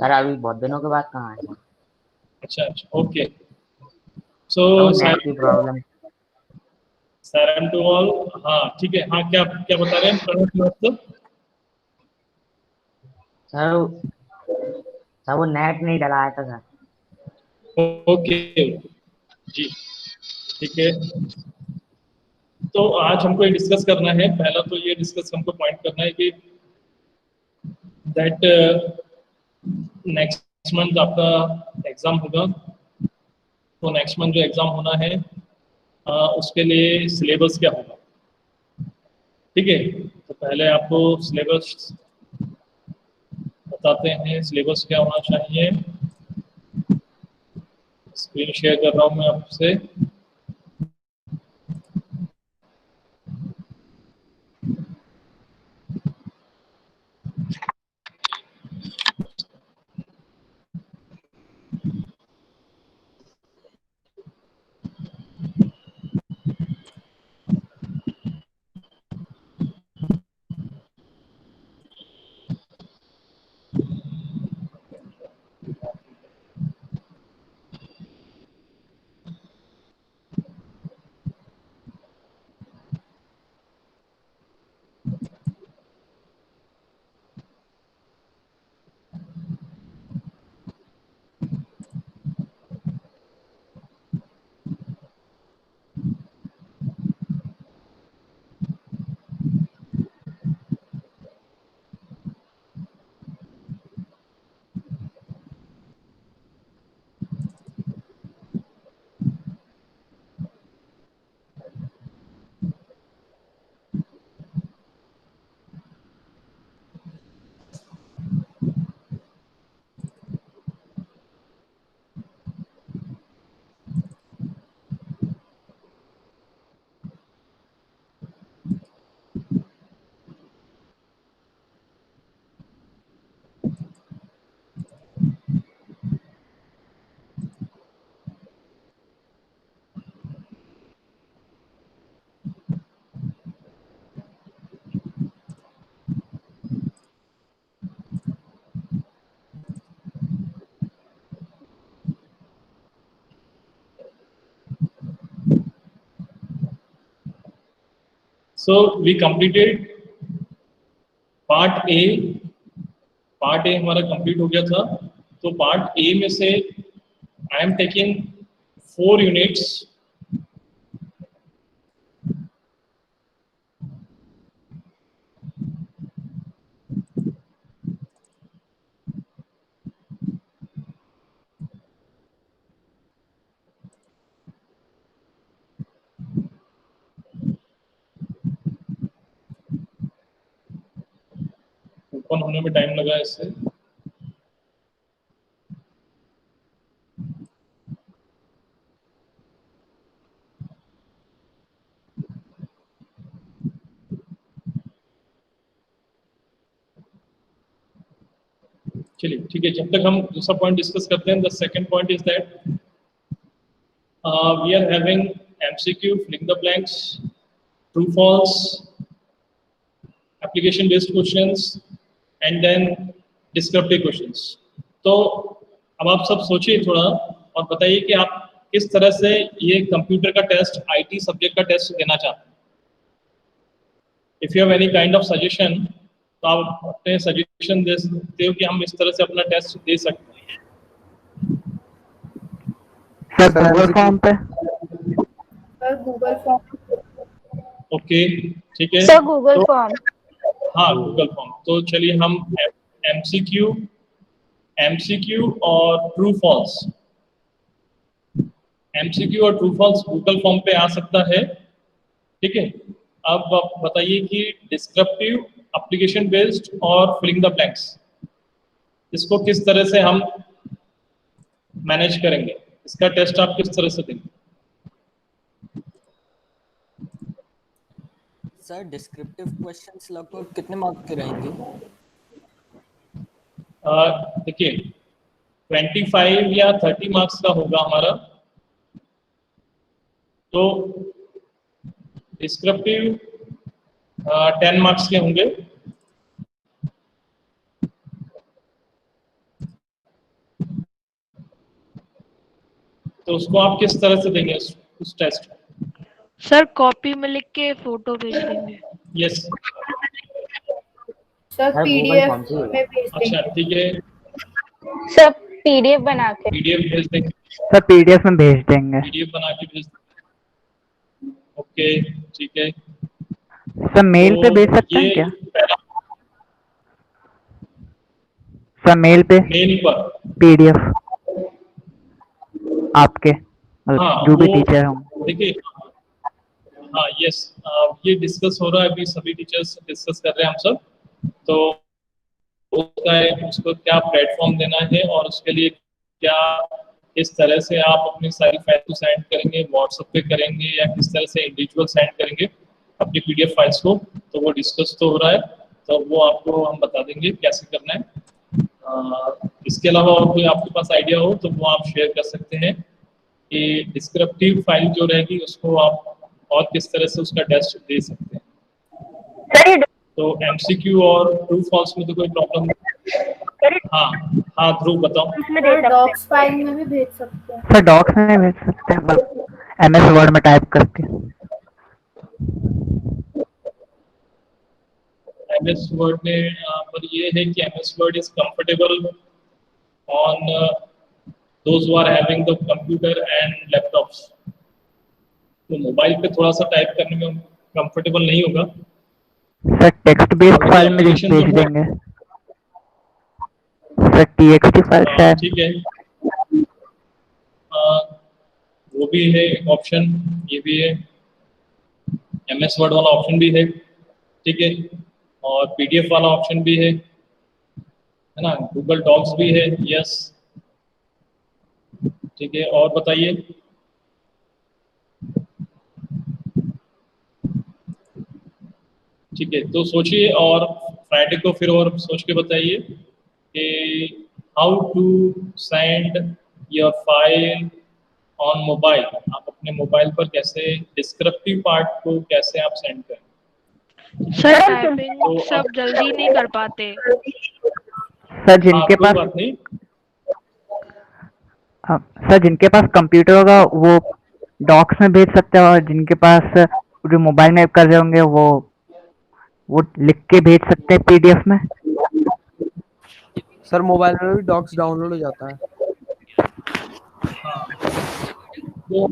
Sir अभी बहुत दिनों के बाद कहाँ आए? अच्छा अच्छा, ओके। सो सर वो नेट की प्रॉब्लम। सलाम टू ऑल। हाँ ठीक है, हाँ क्या क्या बता रहे हैं प्रणव? सर सर वो नेट नहीं डलाया था सर। ओके जी, ठीक है। तो आज हमको ये डिस्कस करना है, पहला तो ये डिस्कस हमको पॉइंट करना है कि दैट नेक्स्ट मंथ आपका एग्जाम होगा। तो नेक्स्ट मंथ जो एग्जाम होना है उसके लिए सिलेबस क्या होगा, ठीक है। तो पहले आपको सिलेबस बताते हैं, सिलेबस क्या होना चाहिए। स्क्रीन शेयर कर रहा हूँ मैं आपसे। So we completed part A. Part A हमारा कंप्लीट हो गया था। तो पार्ट ए में से I am taking 4 units. Open होने में टाइम लगा इससे। चलिए ठीक है, जब तक हम दूसरा पॉइंट डिस्कस करते हैं, the second point is that we are having MCQ, filling the blanks, true false, application based questions and then descriptive questions. तो अब आप सब सोचिए थोड़ा और बताइए कि आप किस तरह से ये कंप्यूटर का टेस्ट, आईटी सब्जेक्ट का टेस्ट देना चाहते हैं। If you have any kind of suggestion, तो आप अपने सजेशन दे सकते हो कि हम इस तरह से अपना टेस्ट दे सकते हैं। सर गूगल फॉर्म पे। Sir Google form. ओके ठीक है। सर गूगल तो फॉर्म। हाँ गूगल फॉर्म। तो चलिए हम एमसीक्यू, एमसीक्यू और ट्रू फॉल्स, एमसीक्यू और ट्रू फॉल्स गूगल फॉर्म पे आ सकता है, ठीक है। अब आप बताइए कि डिस्क्रिप्टिव, एप्लीकेशन बेस्ड और फिलिंग द ब्लैंक्स, इसको किस तरह से हम मैनेज करेंगे, इसका टेस्ट आप किस तरह से देंगे। सर डिस्क्रिप्टिव क्वेश्चंस लगभग कितने मार्क के रहेंगे? देखिए 25 या 30 मार्क्स का होगा हमारा। तो डिस्क्रिप्टिव 10 मार्क्स के होंगे तो उसको आप किस तरह से देंगे उस टेस्ट को? सर कॉपी में लिख के फोटो भेज देंगे। Yes. Sir sir, Google PDF form से ही में भेज अच्छा देंगे। ठीक है, सब पीडीएफ बना के। पीडीएफ भेज देंगे, सर पीडीएफ में भेज देंगे। पीडीएफ बना के भेज देंगे। ओके ठीक है। सर मेल पे तो भेज सकते हैं ये क्या? पहला सर मेल पे मेल पर, पीडीएफ आपके हाँ जो भी वो टीचर हों। देखिए, हाँ यस, ये डिस्कस हो रहा है अभी, सभी टीचर्स डिस्कस कर रहे हैं हम सब। तो उसका उसको क्या प्लेटफॉर्म देना है और उसके लिए क्या, किस तरह से आप अपनी सारी फाइल को सेंड करेंगे, व्हाट्सएप पे करेंगे या किस तरह से इंडिविजुअल सेंड करेंगे अपनी पीडीएफ फाइल्स को, तो वो डिस्कस तो हो रहा है। तो वो आपको हम बता देंगे कैसे करना है। इसके अलावा और कोई आपके पास आइडिया हो तो वो आप शेयर कर सकते हैं कि डिस्क्रिप्टिव फाइल जो रहेगी उसको आप और किस तरह से उसका टेस्ट दे सकते हैं। तो एमसीक्यू और ट्रू फॉल्स में तो कोई प्रॉब्लम नहीं। हाँ हाँ ध्रुव बताओ। सर डॉक्स फाइल में भी भेज सकते हैं। सर डॉक्स में भेज सकते हैं, एमएस वर्ड में टाइप करके। एमएस वर्ड में पर ये है कि MS Word is comfortable on those who are having the computer and laptops. तो मोबाइल पे थोड़ा सा टाइप करने में कंफर्टेबल नहीं होगा। सर टेक्स्ट बेस्ड फाइल में भेज देंगे। सर टीएक्सटी फाइल शायद। ठीक है, वो भी है ऑप्शन, ये भी है, एमएस वर्ड वाला ऑप्शन भी है, ठीक है, और पीडीएफ वाला ऑप्शन भी है ना, गूगल डॉक्स भी है, यस ठीक है। और बताइए, ठीक है, तो सोचिए और फ्राइडे को फिर और सोच के बताइए कि how to send your file on mobile. आप अपने मोबाइल पर कैसे डिस्क्रिप्टिव पार्ट को कैसे आप सेंड करें। सर टाइपिंग तो सब जल्दी नहीं कर पाते। सर जिनके कोई पास बात नहीं, सर जिनके पास कंप्यूटर होगा वो डॉक्स में भेज सकते हैं, और जिनके पास जो मोबाइल में कर रहे होंगे वो लिख के भेज सकते हैं पीडीएफ में। सर मोबाइल में भी डॉक्स डाउनलोड हो जाता है। तो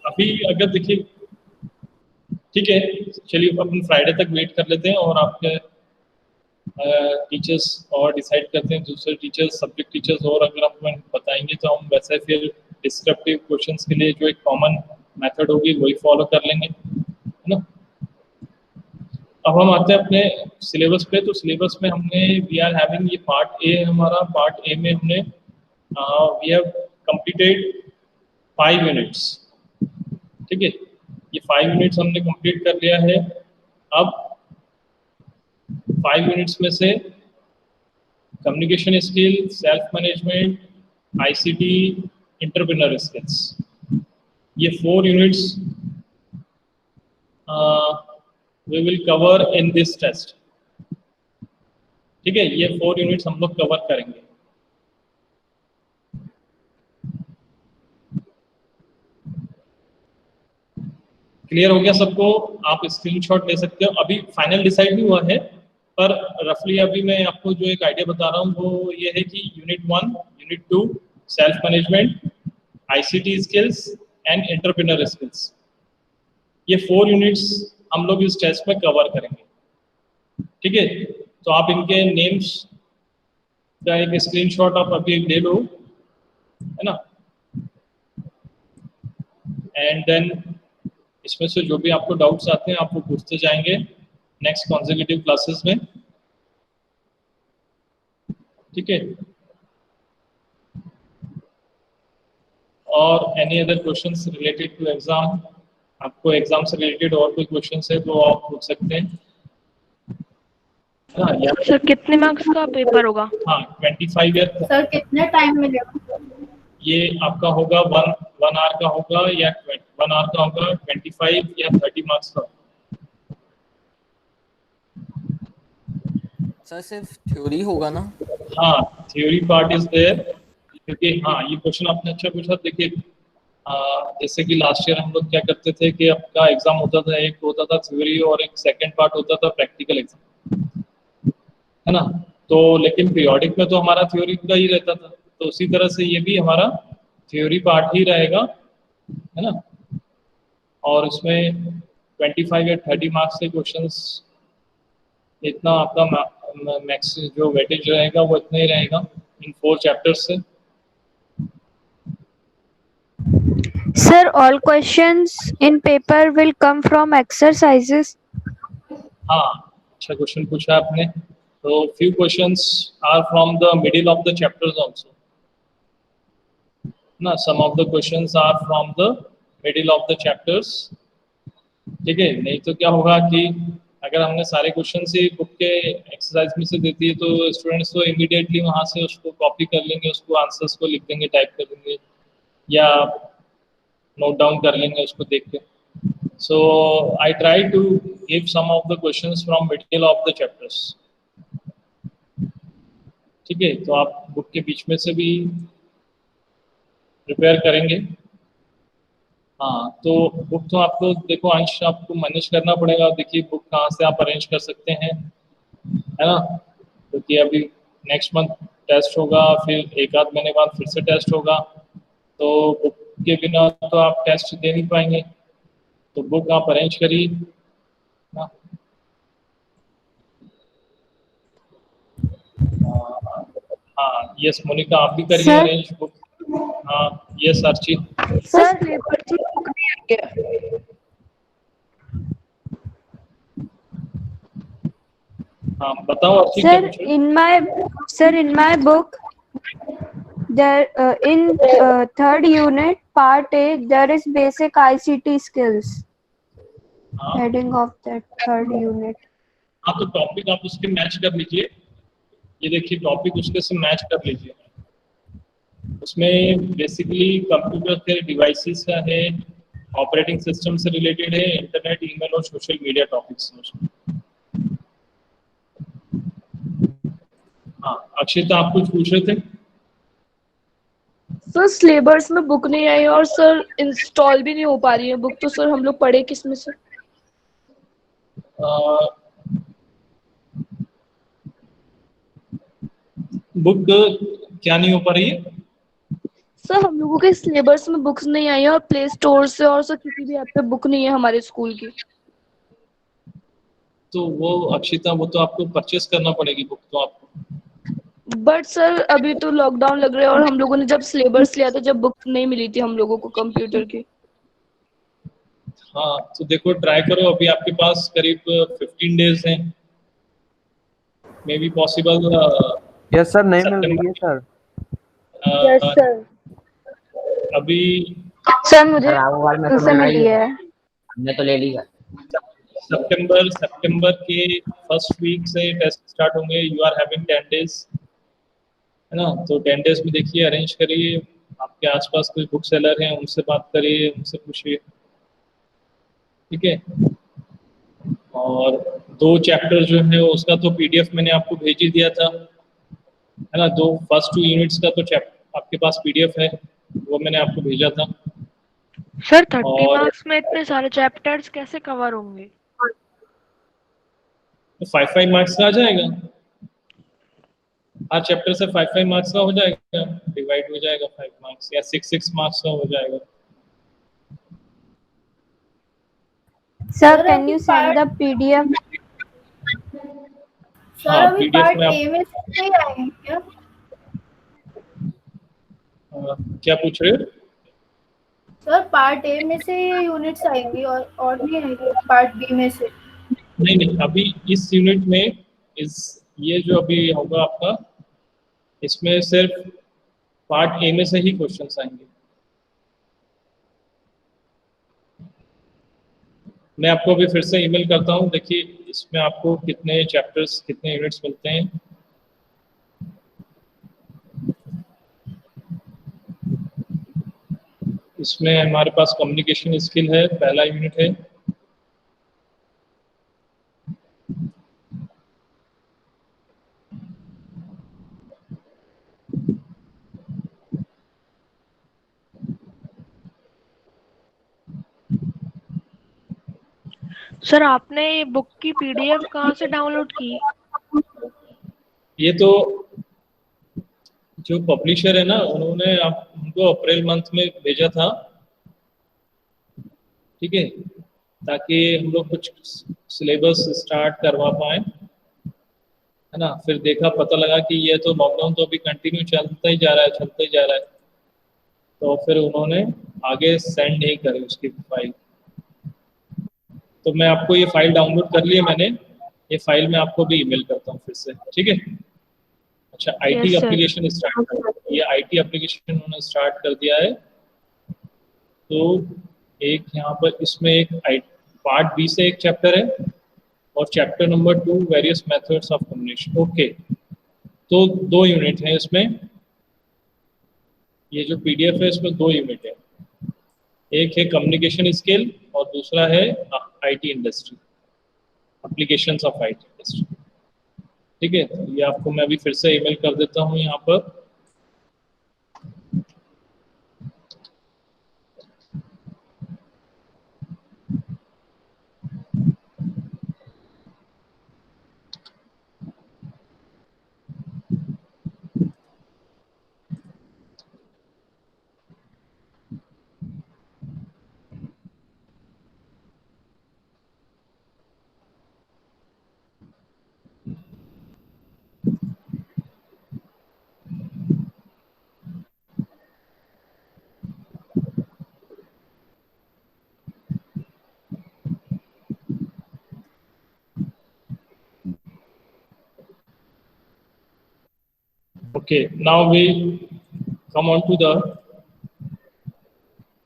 अभी अगर देखिए, ठीक है, चलिए अपन फ्राइडे तक वेट कर लेते हैं और आपके टीचर्स और डिसाइड करते हैं, दूसरे टीचर्स, सब्जेक्ट टीचर्स और अगर हमें बताएंगे तो हम वैसे फिर डिस्क्रिप्टिव क्वेश्चंस के लिए जो एक कॉमन मेथड होगी वही फॉलो कर लेंगे, है ना। अब हम आते हैं अपने सिलेबस पे। तो सिलेबस में हमने वी आर हैविंग, ये पार्ट ए हमारा, पार्ट ए में हमने वी हैव कंप्लीटेड 5 यूनिट्स, ठीक है, ये 5 यूनिट्स हमने कंप्लीट कर लिया है। अब 5 यूनिट्स में से communication skill, self management, ICT, entrepreneur skills, ये 4 units we will cover in this test, ठीक है, ये 4 यूनिट्स हम लोग कवर करेंगे। क्लियर हो गया सबको? आप स्क्रीनशॉट ले सकते हो। अभी फाइनल डिसाइड नहीं हुआ है, पर रफली अभी मैं आपको जो एक आइडिया बता रहा हूँ वो ये है कि unit 1, unit 2 self management, ICT skills and entrepreneur skills, ये 4 यूनिट्स हम लोग इस टेस्ट में कवर करेंगे, ठीक है। तो आप इनके नेम्स का एक स्क्रीनशॉट आप अभी ले लो, है ना, एंड देन इसमें से जो भी आपको डाउट्स आते हैं आप वो पूछते जाएंगे नेक्स्ट कॉन्सेक्यूटिव क्लासेस में, ठीक है। और any other questions related to exam, आपको एग्जाम से रिलेटेड और कोई क्वेश्चंस है तो आप पूछ सकते हैं। सर कितने मार्क्स का पेपर होगा? हाँ 25 ईयर। सर कितने टाइम मिलेगा? ये आपका होगा 1 आवर का होगा या 1 आवर का होगा, 25 या 30 मार्क्स का। सर सिर्फ थ्योरी होगा ना? हाँ थ्योरी पार्ट इज देयर, क्योंकि हाँ ये क्वेश्चन आपने अच्छा पूछा। देखिए जैसे कि लास्ट ईयर हम लोग क्या करते थे कि आपका एग्जाम होता था, एक होता था थ्योरी और एक सेकंड पार्ट होता था प्रैक्टिकल एग्जाम, है ना। तो लेकिन पीरियोडिक में तो हमारा थ्योरी का ही रहता था, तो उसी तरह से ये भी हमारा थ्योरी पार्ट ही रहेगा, है ना। और उसमें 25 या 30 मार्क्स के क्वेश्चंस, इतना आपका मैक्स जो वेटेज रहेगा वो इतना ही रहेगा इन 4 चैप्टर्स से। Sir, all questions in paper will come from exercises. हाँ, अच्छा क्वेश्चन पूछा आपने। तो few questions are from the middle of the chapters also, ना। some of the questions are from the middle of the chapters, ठीक है। नहीं तो क्या होगा कि अगर हमने सारे क्वेश्चन ही बुक के एक्सरसाइज में से दे दिए तो स्टूडेंट्स तो इमीडिएटली वहां से उसको कॉपी कर लेंगे, उसको आंसर्स को लिख देंगे, टाइप कर देंगे या नोट डाउन कर लेंगे उसको देख के। So I try to give some of the questions from middle of the chapters, ठीक है। तो आप बुक के बीच में से भी प्रिपेयर करेंगे। हाँ, तो बुक तो आपको देखो अंश आपको मैनेज करना पड़ेगा। देखिए बुक कहाँ से आप अरेंज कर सकते हैं, है ना। क्योंकि अभी नेक्स्ट मंथ टेस्ट होगा, फिर एक आध महीने बाद फिर से टेस्ट होगा, तो बुक के बिना तो आप टेस्ट दे नहीं पाएंगे। तो बुक आप अरेंज करिए ना। हाँ यस मोनिका, आप भी करिए सर अरेंज बुक। हाँ यस अर्ची। सर पेपर की बुक नहीं आई है। हाँ बताओ अर्ची क्या Sir, पूछ रहे in my book, there in third unit, part A, there is basic ICT skills. हाँ Heading of that third unit. हाँ, तो टॉपिक आप उसके मैच कर लीजिए। ये देखिए टॉपिक उसके से मैच कर लीजिए। उसमें बेसिकली कंप्यूटर के डिवाइसेस का है, ऑपरेटिंग सिस्टम से रिलेटेड है, इंटरनेट, ईमेल और सोशल मीडिया टॉपिक्स हैं उसमें। हाँ अक्षिता, आप कुछ पूछ रहे थे। सर सिलेबस में बुक नहीं आई और सर इंस्टॉल भी नहीं हो पा रही है बुक, तो सर हम लोग पढ़े किस में से? बुक क्या नहीं हो पा रही है? सर हम लोगों के सिलेबस में बुक्स नहीं आई है और प्ले स्टोर से और सर किसी भी ऐप पे बुक नहीं है हमारे स्कूल की। तो वो अक्षिता, वो तो आपको परचेस करना पड़ेगी बुक तो आपको। बट सर अभी तो लॉकडाउन लग रहा है और हम लोगों ने जब सिलेबस लिया था जब बुक नहीं मिली थी हम लोगों को कंप्यूटर की। हाँ तो देखो ट्राई करो, अभी आपके पास करीब 15 डेज हैं, may be possible. Yes sir, नहीं मिल रही है सर। Yes sir. अभी सर मुझे राहुल में तो से मिल मिली रही है, है। हमने तो ले लिया। सितंबर के फर्स्ट वीक से टेस्ट स्टार्ट होंगे। यू आर हैविंग 10 डेज, है ना। तो 10 डेज में देखिए अरेंज करिए, आपके आसपास कोई बुक सेलर हैं उनसे बात करिए, उनसे पूछिए, ठीक है। और 2 चैप्टर जो है उसका तो पीडीएफ मैंने आपको भेज ही दिया था, है ना। 2 फर्स्ट 2 यूनिट्स का तो आपके पास पीडीएफ है, वो मैंने आपको भेजा था। सर 30 और मार्क्स में इतने सारे चैप्टर्स कैसे कवर होंगे? तो 5-5 मार्क्स का आ जाएगा, हर चैप्टर से 5-5 मार्क्स का हो जाएगा, डिवाइड हो जाएगा 5 मार्क्स या 6-6 मार्क्स का हो जाएगा। Sir can you send the PDF? Sir हाँ अभी पीडीएफ पार्ट में आप ए में से नहीं आए क्या? क्या पूछ रहे हो? सर पार्ट ए में से यूनिट्स आएंगी और नहीं आएंगी पार्ट बी में से? नहीं नहीं, अभी इस यूनिट में ये जो अभी होगा आपका, इसमें सिर्फ पार्ट ए में से ही क्वेश्चंस आएंगे। मैं आपको अभी फिर से ईमेल करता हूँ, देखिए इसमें आपको कितने चैप्टर्स कितने यूनिट्स मिलते हैं। इसमें हमारे पास कम्युनिकेशन स्किल है, पहला यूनिट है। सर आपने ये बुक की पीडीएफ कहाँ से डाउनलोड की? ये तो जो पब्लिशर है ना, उन्होंने आप हमको अप्रैल मंथ में भेजा था, ठीक है, ताकि हम लोग कुछ सिलेबस स्टार्ट करवा पाए, है ना। फिर देखा, पता लगा कि ये तो लॉकडाउन तो अभी कंटिन्यू चलता ही जा रहा है, चलता ही जा रहा है, तो फिर उन्होंने आगे सेंड नहीं करी उसकी फाइल। तो मैं आपको ये फाइल डाउनलोड कर लिया मैंने, ये फाइल मैं आपको भी ईमेल करता हूँ फिर से, ठीक है। अच्छा, IT Yes, sir. Application start कर, ये आईटी एप्लीकेशन उन्होंने स्टार्ट कर दिया है। तो एक यहाँ पर इसमें एक पार्ट बी से एक चैप्टर है, और chapter number 2 various methods of communication. Okay, तो 2 यूनिट हैं इसमें, ये जो पीडीएफ है इसमें 2 यूनिट है, एक है कम्युनिकेशन स्किल और दूसरा है IT industry, applications of IT industry, ठीक है। तो ये आपको मैं अभी फिर से ईमेल कर देता हूँ यहाँ पर। Okay, now we come on to the,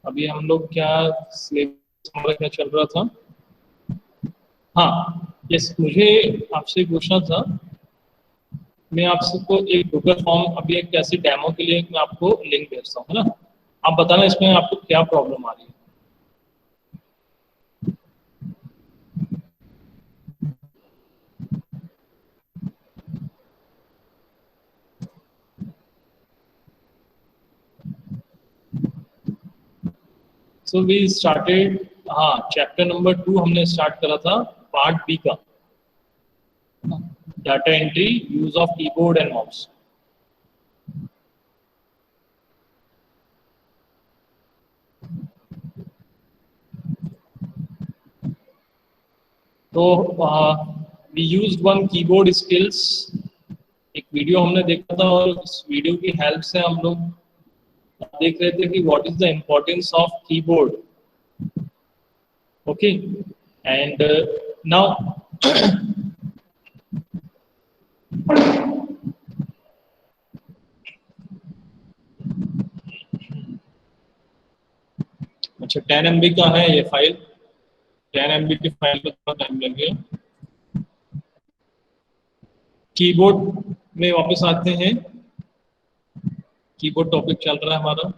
अभी हम लोग क्या सिलेबस हमारा क्या चल रहा था। हाँ, यस, मुझे आपसे पूछना था, मैं आपको एक गूगल फॉर्म अभी एक ऐसी डेमो के लिए मैं आपको लिंक भेजता हूँ, है ना। आप बताना इसमें आपको क्या प्रॉब्लम आ रही है। सो वी स्टार्टेड, हाँ, चैप्टर नंबर 2 हमने स्टार्ट करा था, पार्ट बी का, data entry, use of keyboard and mouse. तो we used one keyboard skills, एक वीडियो हमने देखा था, और इस वीडियो की हेल्प से हम लोग देख रहे थे कि what is the importance of keyboard. Okay, and now अच्छा, 10 MB का है ये फाइल, 10 MB की फाइल में थोड़ा टाइम लगेगा। कीबोर्ड में वापस आते हैं, कीबोर्ड टॉपिक चल रहा है हमारा।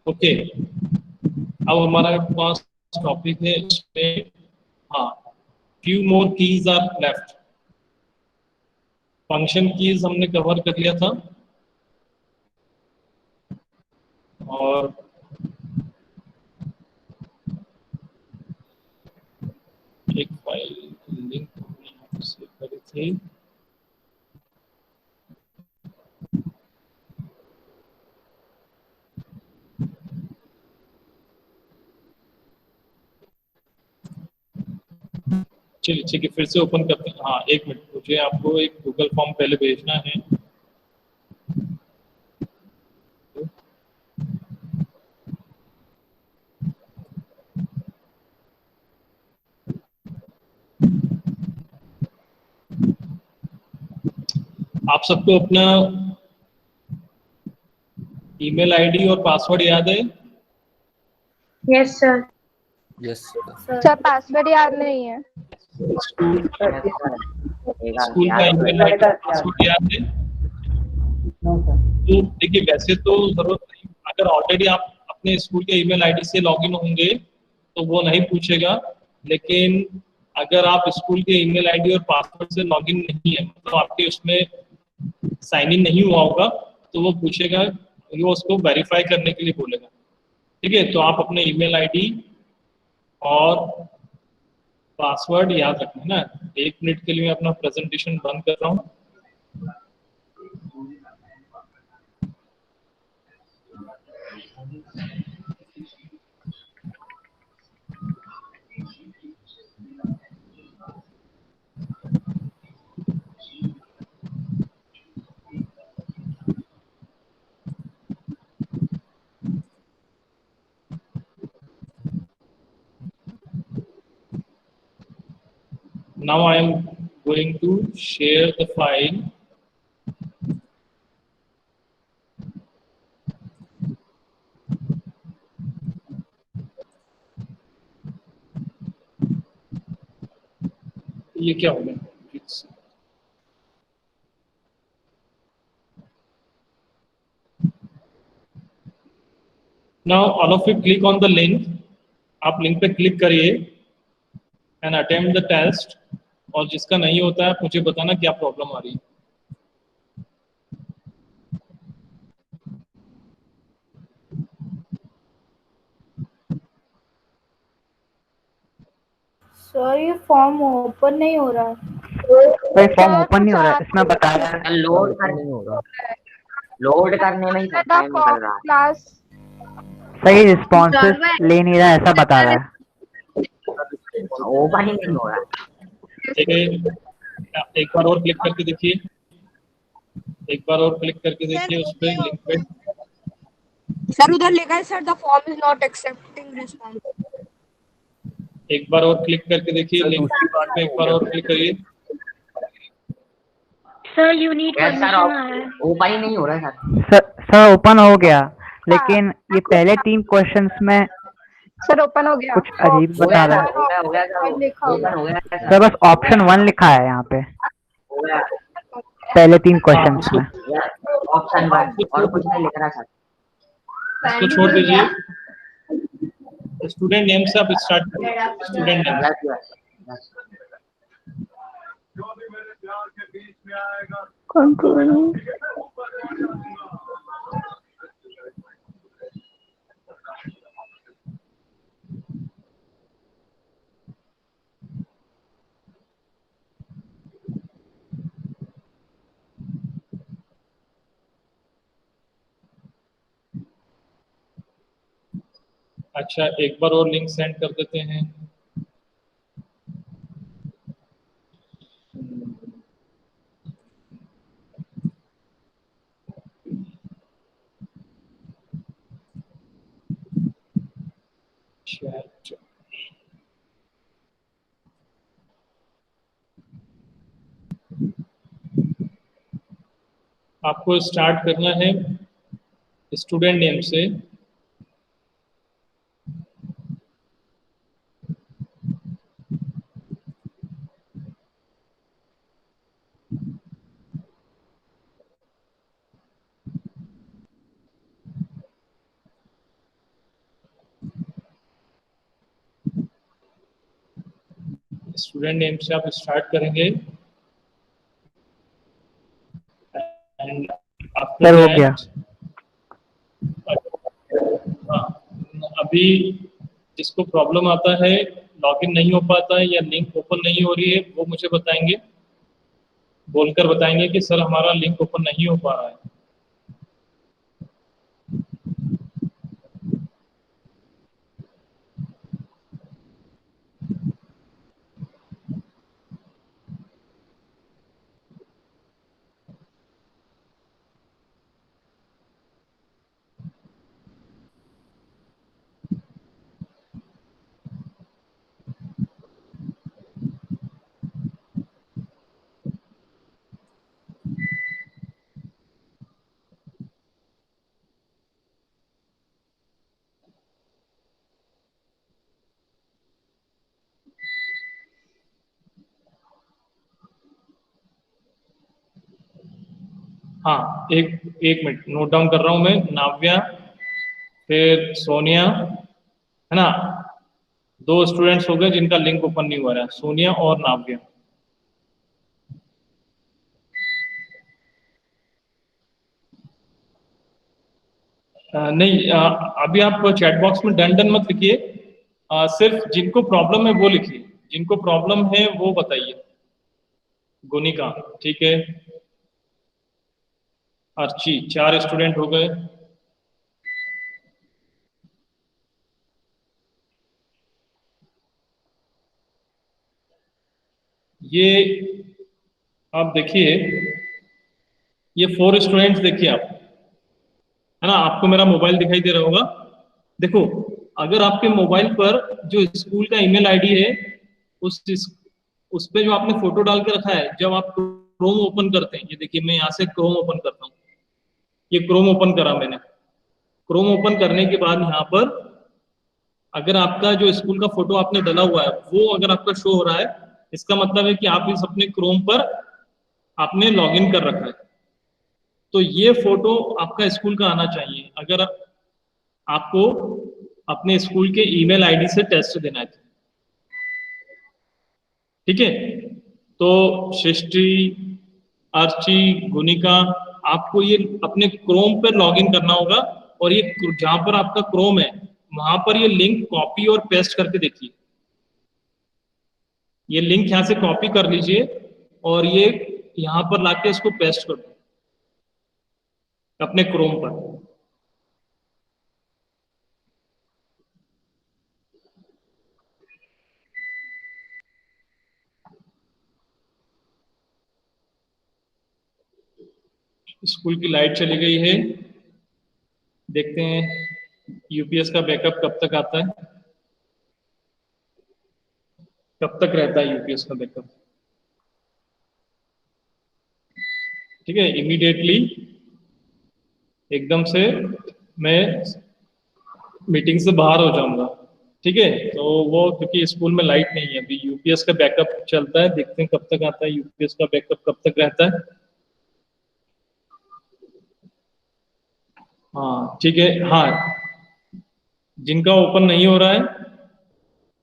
ओके, अब हमारे पास टॉपिक है इसमें, हाँ, few more keys are left. Function keys हमने कवर कर लिया था, और एक फाइल लिंक हमने यहाँ से करी थी, चलिए ठीक है, फिर से ओपन करते हैं। हाँ, एक मिनट, मुझे आपको एक गूगल फॉर्म पहले भेजना है। आप सबको अपना ईमेल आईडी और पासवर्ड याद है? Yes sir. Yes sir password याद नहीं है। स्कूल का ईमेल आईडी पासवर्ड याद है? तो देखिए, वैसे तो जरूरत नहीं, अगर ऑलरेडी आप अपने स्कूल के ईमेल आईडी से लॉगिन होंगे तो वो नहीं पूछेगा, लेकिन अगर आप स्कूल के ईमेल आईडी और पासवर्ड से लॉगिन नहीं है, मतलब आपके उसमें साइन इन नहीं हुआ होगा, तो वो पूछेगा, वो उसको वेरीफाई करने के लिए बोलेगा। ठीक है, तो आप अपने ईमेल आईडी और पासवर्ड याद रखना ना। 1 मिनट के लिए मैं अपना प्रेजेंटेशन बंद कर रहा हूँ। Now I am going to share the file. ये क्या हो गया? Now all of you click on the link. आप लिंक पे क्लिक करिए and attempt the test. और जिसका नहीं होता है मुझे बताना क्या प्रॉब्लम आ रही है। सर ये फॉर्म ओपन नहीं हो रहा है। भाई फॉर्म ओपन नहीं हो रहा है, इसमें बता रहा है लोड करने में ही सब टाइम निकल रहा है। क्लास सही रिस्पॉन्सेस ले नहीं रहा, ऐसा बता रहा है। ओपन ही नहीं हो रहा। एक बार और क्लिक करके देखिए, एक बार और क्लिक करके देखिए उस पे लिंक पे। सर उधर लिखा है sir the form is not accepting response. एक बार और क्लिक करके देखिए लिंक पे, एक बार और क्लिक करिए। Sir you need sir open ही नहीं हो रहा है सर ओपन हो गया, लेकिन ये पहले 3 क्वेश्चंस में सर ओपन हो गया। कुछ अजीब बता रहा है। हो गया सर, ओपन हो गया सर बस ऑप्शन 1 लिखा है यहाँ पे हो गया पहले 3 क्वेश्चंस में। ऑप्शन 1 और कुछ नहीं लिख रहा सर। इसको छोड़ दीजिए। स्टूडेंट नेम से आप स्टार्ट करिए। स्टूडेंट नेम कंट्रोल अच्छा, एक बार और लिंक सेंड कर देते हैं। चैट आपको स्टार्ट करना है स्टूडेंट नेम से। स्टूडेंट नेम से आप स्टार्ट करेंगे एंड सर हो गया। हाँ, अभी जिसको प्रॉब्लम आता है, लॉगिन नहीं हो पाता है या लिंक ओपन नहीं हो रही है, वो मुझे बताएंगे, बोलकर बताएंगे कि सर हमारा लिंक ओपन नहीं हो पा रहा है। हाँ, एक मिनट नोट डाउन कर रहा हूं मैं। नाव्या, फिर सोनिया, है ना। 2 स्टूडेंट्स हो गए जिनका लिंक ओपन नहीं हुआ है, सोनिया और नाव्या। नहीं, अभी आप चैट बॉक्स में डन डन मत लिखिए, सिर्फ जिनको प्रॉब्लम है वो लिखिए। जिनको प्रॉब्लम है वो बताइए। गुनिका, ठीक है। अर्ची, 4 स्टूडेंट हो गए। ये आप देखिए, ये 4 स्टूडेंट्स देखिए आप, है ना, आपको मेरा मोबाइल दिखाई दे रहा होगा। देखो, अगर आपके मोबाइल पर जो स्कूल का ईमेल आईडी है, उस पे जो आपने फोटो डाल के रखा है, जब आप क्रोम ओपन करते हैं, ये देखिए मैं यहाँ से क्रोम ओपन करता हूँ, ये क्रोम ओपन करा मैंने। क्रोम ओपन करने के बाद यहाँ पर अगर आपका जो स्कूल का फोटो आपने डाला हुआ है वो अगर आपका शो हो रहा है, इसका मतलब है कि आप इस अपने क्रोम पर आपने लॉगिन कर रखा है। तो ये फोटो आपका स्कूल का आना चाहिए अगर आपको अपने स्कूल के ईमेल आईडी से टेस्ट देना है। ठीक है, तो सृष्टि, अर्ची, गुनिका, आपको ये अपने क्रोम पर लॉगिन करना होगा और ये जहां पर आपका क्रोम है वहां पर ये लिंक कॉपी और पेस्ट करके देखिए। ये लिंक यहां से कॉपी कर लीजिए और ये यहां पर लाके इसको पेस्ट कर दो अपने क्रोम पर। स्कूल की लाइट चली गई है, देखते हैं यूपीएस का बैकअप कब तक आता है, कब तक रहता है यूपीएस का बैकअप। ठीक है, इमीडिएटली एकदम से मैं मीटिंग से बाहर हो जाऊंगा। ठीक है, तो वो क्योंकि स्कूल में लाइट नहीं है अभी, यूपीएस का बैकअप चलता है, देखते हैं कब तक आता है यूपीएस का बैकअप, कब तक रहता है। हाँ ठीक है, हाँ जिनका ओपन नहीं हो रहा है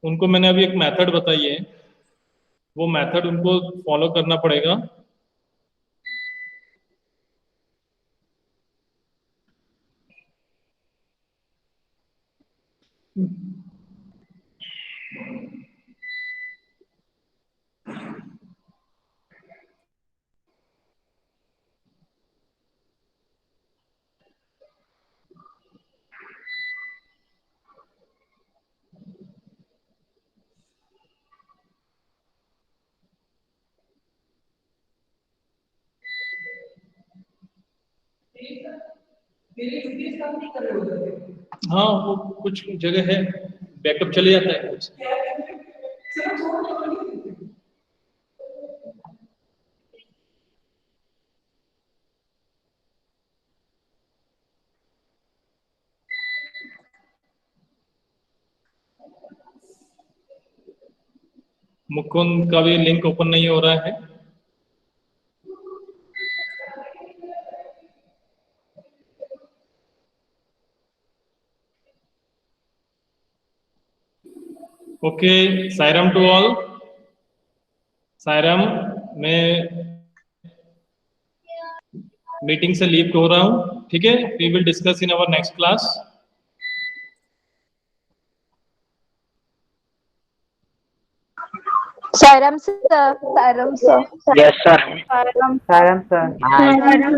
उनको मैंने अभी एक मेथड बताई है, वो मेथड उनको फॉलो करना पड़ेगा। हाँ वो कुछ जगह है बैकअप चले जाता है कुछ। मुकुंद का भी लिंक ओपन नहीं हो रहा है। Okay, Sairam to all. Sairam, मैं मीटिंग से लीव हो रहा हूँ। ठीक है, we will discuss in our next class. Sairam sir. Sairam sir. Yes sir. Saram. Sir. Bye.